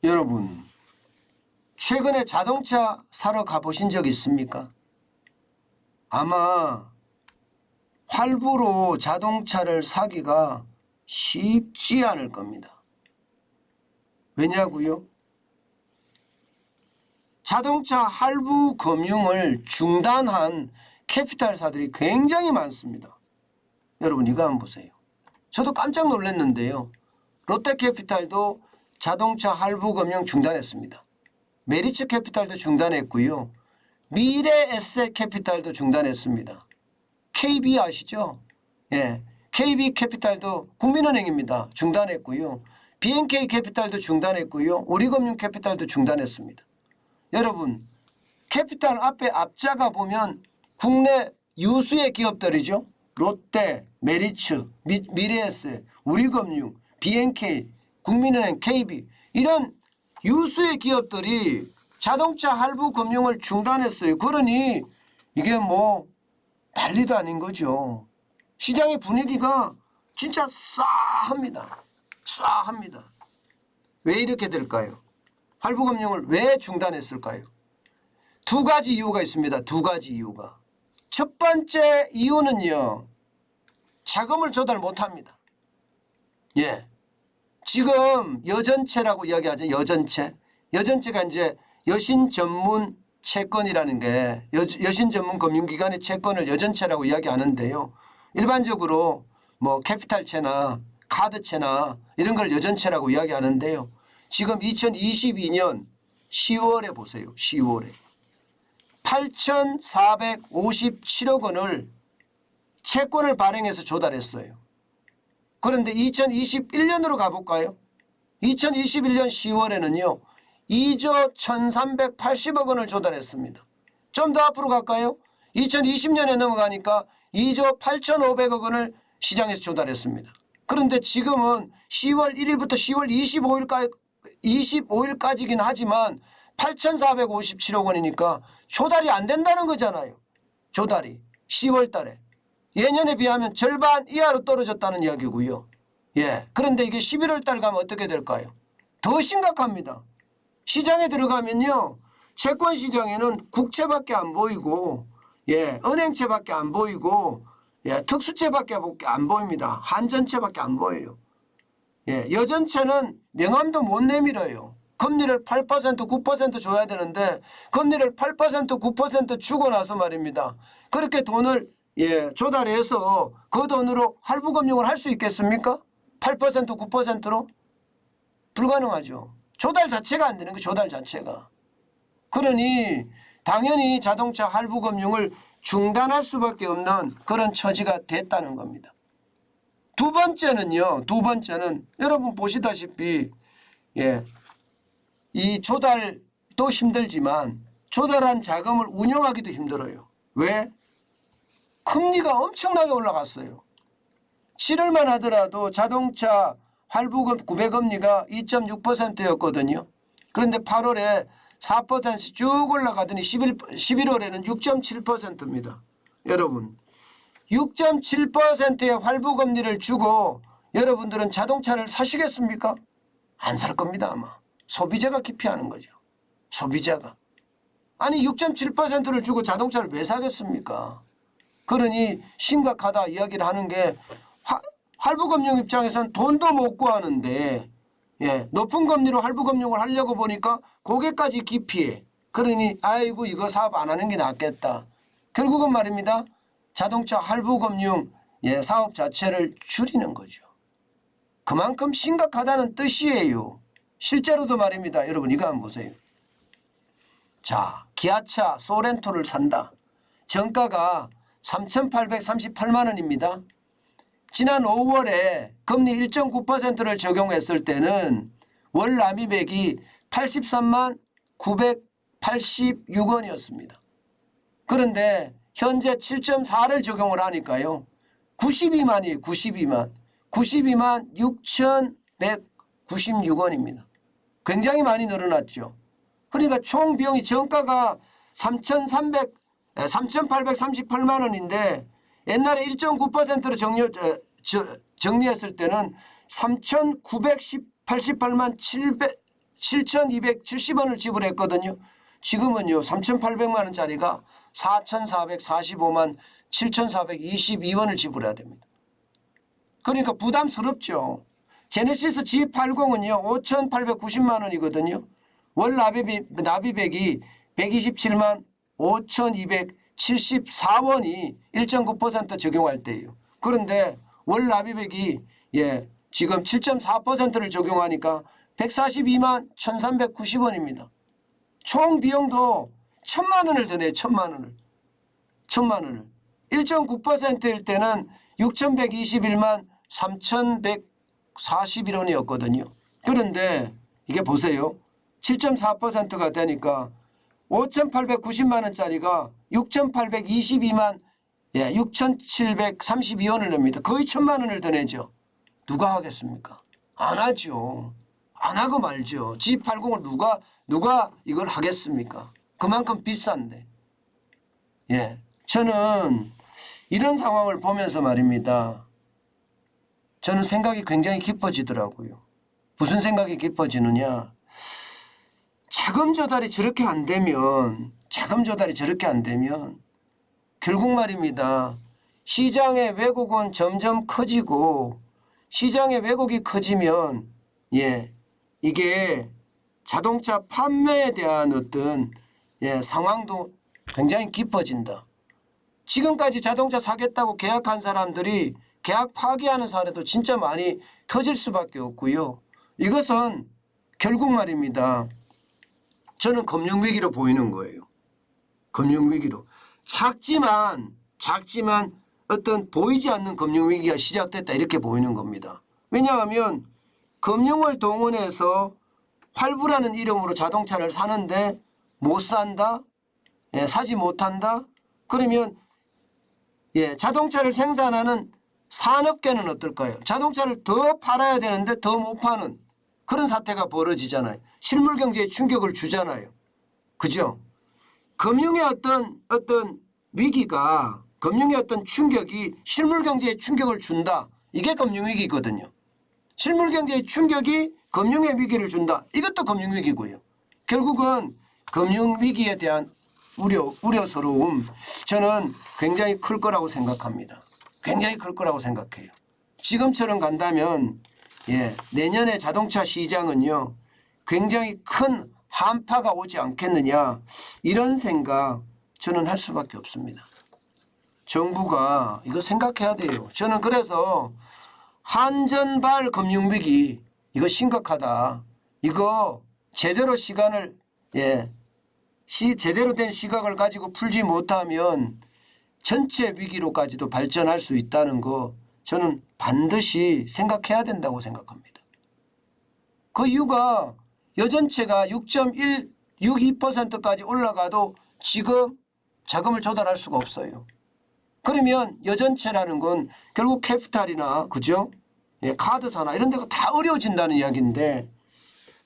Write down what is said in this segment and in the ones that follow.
여러분, 최근에 자동차 사러 가보신 적 있습니까? 아마 할부로 자동차를 사기가 쉽지 않을 겁니다. 왜냐고요? 자동차 할부 금융을 중단한 캐피탈사들이 굉장히 많습니다. 여러분 이거 한번 보세요. 저도 깜짝 놀랐는데요. 롯데캐피탈도 자동차 할부 금융 중단했습니다. 메리츠 캐피탈도 중단했고요. 미래에셋캐피탈도 중단했습니다. KB 아시죠? 예, KB캐피탈도 국민은행입니다. 중단했고요. BNK캐피탈도 중단했고요. 우리금융캐피탈도 중단했습니다. 여러분 캐피탈 앞에 앞자가 보면 국내 유수의 기업들이죠. 롯데, 메리츠, 미래에셋, 우리금융, BNK, 국민은행, KB 이런 유수의 기업들이 자동차 할부 금융을 중단했어요. 그러니 이게 뭐 난리도 아닌 거죠. 시장의 분위기가 진짜 싸합니다. 싸합니다. 왜 이렇게 될까요? 할부 금융을 왜 중단했을까요? 두 가지 이유가 있습니다. 두 가지 이유가. 첫 번째 이유는요. 자금을 조달 못합니다. 예. 지금 여전채라고 이야기하죠. 여전채. 여전채가 이제 여신 전문 채권이라는 게 여신 전문 금융기관의 채권을 여전채라고 이야기하는데요. 일반적으로 뭐 캐피탈채나 카드채나 이런 걸 여전채라고 이야기하는데요. 지금 2022년 10월에 보세요. 10월에 8,457억 원을 채권을 발행해서 조달했어요. 그런데 2021년으로 가볼까요? 2021년 10월에는요. 2조 1,380억 원을 조달했습니다. 좀 더 앞으로 갈까요? 2020년에 넘어가니까 2조 8,500억 원을 시장에서 조달했습니다. 그런데 지금은 10월 1일부터 10월 25일까지긴 하지만 8,457억 원이니까 조달이 안 된다는 거잖아요. 조달이 10월 달에. 예년에 비하면 절반 이하로 떨어졌다는 이야기고요. 예. 그런데 이게 11월 달 가면 어떻게 될까요? 더 심각합니다. 시장에 들어가면요. 채권 시장에는 국채밖에 안 보이고 예, 은행채밖에 안 보이고 예, 특수채밖에 안 보입니다. 한전채밖에 안 보여요. 예, 여전채는 명함도 못 내밀어요. 금리를 8% 9% 줘야 되는데 금리를 8% 9% 주고 나서 말입니다. 그렇게 돈을 예, 조달해서 그 돈으로 할부금융을 할 수 있겠습니까? 8% 9%로? 불가능하죠. 조달 자체가 안 되는 거 조달 자체가. 그러니 당연히 자동차 할부금융을 중단할 수밖에 없는 그런 처지가 됐다는 겁니다. 두 번째는요. 두 번째는 여러분 보시다시피 예, 이 조달도 힘들지만 조달한 자금을 운영하기도 힘들어요. 왜? 금리가 엄청나게 올라갔어요. 7월만 하더라도 자동차 할부금 구매금리가 2.6%였거든요. 그런데 8월에 4%씩 쭉 올라가더니 11월에는 6.7%입니다. 여러분 6.7%의 할부금리를 주고 여러분들은 자동차를 사시겠습니까? 안 살 겁니다. 아마. 소비자가 기피하는 거죠. 소비자가. 아니 6.7%를 주고 자동차를 왜 사겠습니까? 그러니 심각하다 이야기를 하는 게 할부금융 입장에서는 돈도 못 구하는데 예, 높은 금리로 할부금융을 하려고 보니까 고객까지 기피해. 그러니 아이고 이거 사업 안 하는 게 낫겠다. 결국은 말입니다. 자동차 할부금융 예, 사업 자체를 줄이는 거죠. 그만큼 심각하다는 뜻이에요. 실제로도 말입니다. 여러분 이거 한번 보세요. 자, 기아차 소렌토를 산다. 정가가 3,838만 원입니다. 지난 5월에 금리 1.9%를 적용했을 때는 월 납입액이 83만 986원이었습니다. 그런데 현재 7.4를 적용을 하니까요. 92만이에요. 92만. 92만 6,196원입니다. 굉장히 많이 늘어났죠. 그러니까 총 비용이 정가가 3,838만 원인데 옛날에 1.9%로 정리했을 때는 3,988만 7,270원을 지불했거든요. 지금은요 3,800만 원짜리가 4,445만 7,422원을 지불해야 됩니다. 그러니까 부담스럽죠. 제네시스 G80은요 5,890만 원이거든요. 월 납입액이 127만 5,274원이 1.9% 적용할 때예요. 그런데 월 납입액이 지금 7.4%를 적용하니까 142만 1,390원입니다. 총 비용도 1,000만 원을 더 내요. 1,000만 원을. 1,000만 원을. 1.9%일 때는 6,121만 3,141원이었거든요. 그런데 이게 보세요. 7.4%가 되니까 5,890만 원짜리가 6,822만 6,732원을 냅니다. 거의 1,000만 원을 더 내죠. 누가 하겠습니까? 안 하죠. 안 하고 말죠. G80을 누가 이걸 하겠습니까? 그만큼 비싼데. 저는 이런 상황을 보면서 말입니다. 저는 생각이 굉장히 깊어지더라고요. 무슨 생각이 깊어지느냐. 자금 조달이 저렇게 안 되면 결국 말입니다. 시장의 왜곡은 점점 커지고 시장의 왜곡이 커지면 이게 자동차 판매에 대한 어떤 상황도 굉장히 깊어진다. 지금까지 자동차 사겠다고 계약한 사람들이 계약 파기하는 사례도 진짜 많이 터질 수밖에 없고요. 이것은 결국 말입니다. 저는 금융위기로 보이는 거예요. 금융위기로. 작지만 어떤 보이지 않는 금융위기가 시작됐다 이렇게 보이는 겁니다. 왜냐하면 금융을 동원해서 활부라는 이름으로 자동차를 사는데 못 산다? 사지 못한다? 그러면 자동차를 생산하는 산업계는 어떨까요? 자동차를 더 팔아야 되는데 더 못 파는 그런 사태가 벌어지잖아요. 실물경제에 충격을 주잖아요. 그죠? 금융의 어떤 위기가 금융의 어떤 충격이 실물경제에 충격을 준다. 이게 금융위기거든요. 실물경제의 충격이 금융의 위기를 준다. 이것도 금융위기고요. 결국은 금융위기에 대한 우려스러움 저는 굉장히 클 거라고 생각합니다. 굉장히 클 거라고 생각해요. 지금처럼 간다면 내년에 자동차 시장은요 굉장히 큰 한파가 오지 않겠느냐 이런 생각 저는 할 수밖에 없습니다. 정부가 이거 생각해야 돼요. 저는 그래서 한전발 금융위기 이거 심각하다. 이거 제대로 시간을 제대로 된 시각을 가지고 풀지 못하면 전체 위기로까지도 발전할 수 있다는 거 저는 반드시 생각해야 된다고 생각합니다. 그 이유가 여전체가 6.162%까지 올라가도 지금 자금을 조달할 수가 없어요. 그러면 여전체라는 건 결국 캐피탈이나 그죠? 카드사나 이런 데가 다 어려워진다는 이야기인데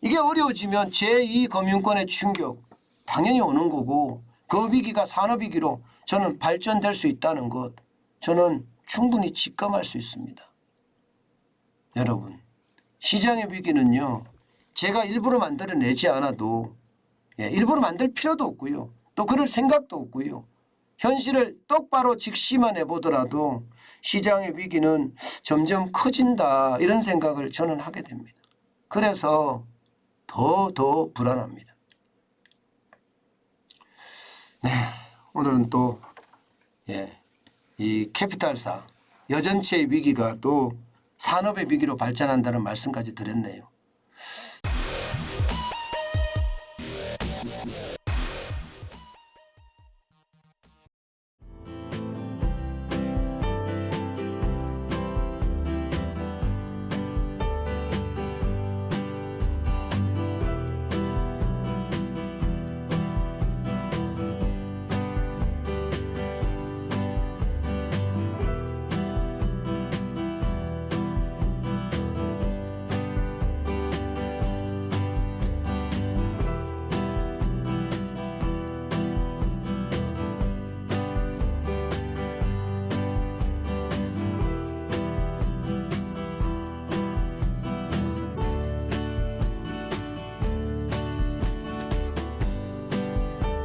이게 어려워지면 제2금융권의 충격 당연히 오는 거고 그 위기가 산업위기로 저는 발전될 수 있다는 것 저는 충분히 직감할 수 있습니다. 여러분 시장의 위기는요 제가 일부러 만들어내지 않아도 일부러 만들 필요도 없고요. 또 그럴 생각도 없고요. 현실을 똑바로 직시만 해보더라도 시장의 위기는 점점 커진다 이런 생각을 저는 하게 됩니다. 그래서 더 불안합니다. 오늘은 또 이 캐피탈사 여전체의 위기가 또 산업의 위기로 발전한다는 말씀까지 드렸네요.